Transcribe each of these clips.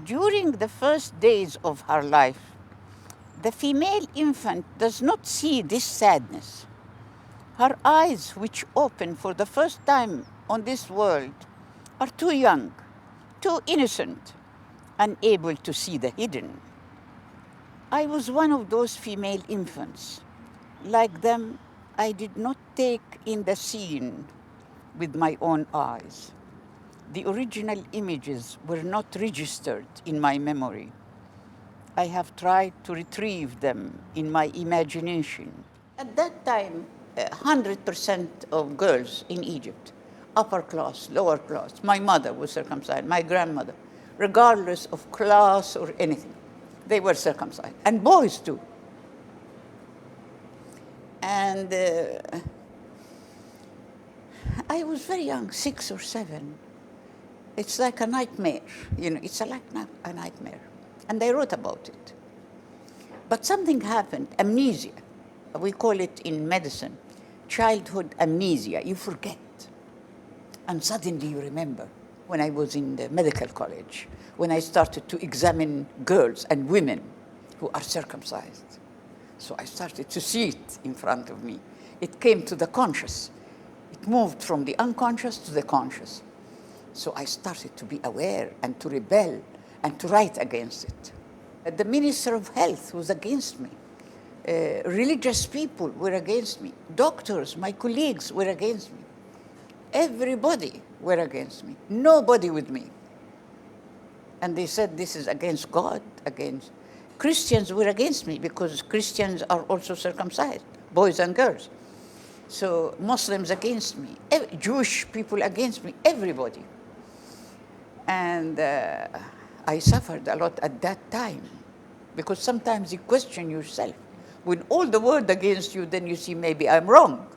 During the first days of her life, the female infant does not see this sadness. Her eyes, which open for the first time on this world, are too young, too innocent, unable to see the hidden. I was one of those female infants. Like them, I did not take in the scene with my own eyes. The original images were not registered in my memory. I have tried to retrieve them in my imagination. At that time, 100% of girls in Egypt, upper class, lower class, my mother was circumcised, my grandmother, regardless of class or anything, they were circumcised, and boys too. And I was very young, 6 or 7. It's like a nightmare, it's like a nightmare. And I wrote about it. But something happened, amnesia. We call it in medicine, childhood amnesia. You forget. And suddenly you remember. When I was in the medical college, when I started to examine girls and women who are circumcised. So I started to see it in front of me. It came to the conscious. It moved from the unconscious to the conscious. So I started to be aware and to rebel and to write against it. The Minister of Health was against me. Religious people were against me. Doctors, my colleagues, were against me. Everybody were against me. Nobody with me. And they said this is against God, against... Christians were against me because Christians are also circumcised, boys and girls. So Muslims against me, Jewish people against me, everybody. And I suffered a lot at that time because sometimes you question yourself. When all the world against you, then you see maybe I'm wrong.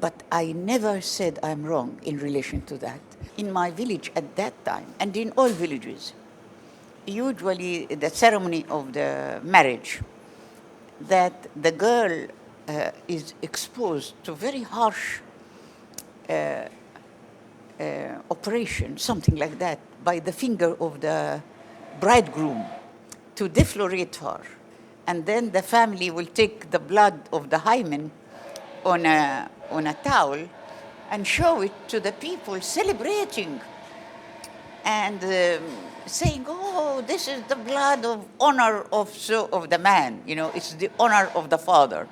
But I never said I'm wrong in relation to that. In my village at that time, and in all villages, usually the ceremony of the marriage, that the girl is exposed to very harsh operation, something like that, by the finger of the bridegroom to deflorate her. And then the family will take the blood of the hymen on a towel and show it to the people celebrating and saying, oh, this is the blood of honor of the man, it's the honor of the father.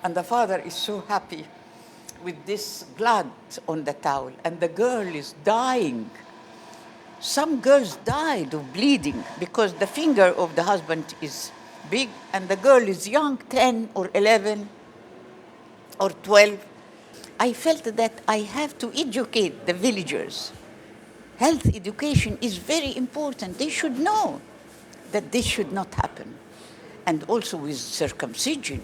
And the father is so happy with this blood on the towel, and the girl is dying. Some girls died of bleeding because the finger of the husband is big and the girl is young, 10 or 11 or 12. I felt that I have to educate the villagers. Health education is very important. They should know that this should not happen. And also with circumcision.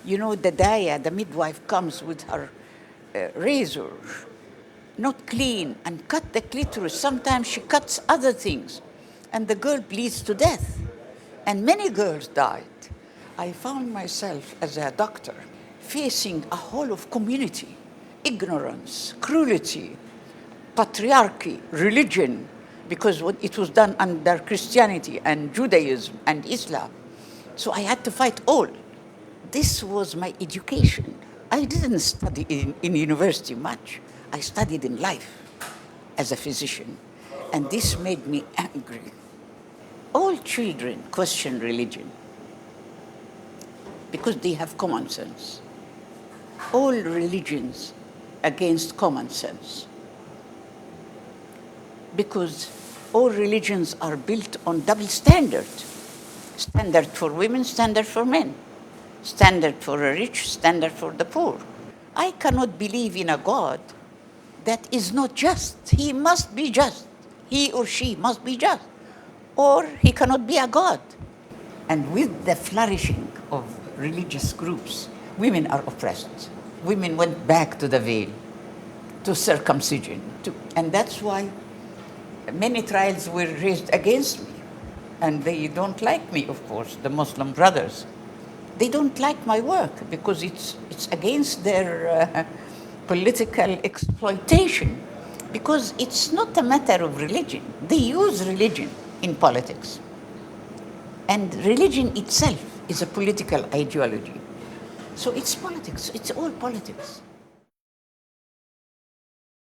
The daya, the midwife, comes with her razor, not clean, and cut the clitoris. Sometimes she cuts other things, and the girl bleeds to death. And many girls died. I found myself as a doctor facing a whole of community, ignorance, cruelty, patriarchy, religion, because it was done under Christianity and Judaism and Islam. So I had to fight all. This was my education. I didn't study in university much. I studied in life as a physician, and this made me angry. All children question religion because they have common sense. All religions against common sense, because all religions are built on double standard. Standard for women, standard for men. Standard for the rich, standard for the poor. I cannot believe in a God that is not just. He must be just. He or she must be just. Or he cannot be a God. And with the flourishing of religious groups, women are oppressed. Women went back to the veil, to circumcision. And that's why many trials were raised against me. And they don't like me, of course, the Muslim brothers. They don't like my work because it's against their political exploitation. because it's not a matter of religion. They use religion in politics. And religion itself is a political ideology. So it's politics, it's all politics.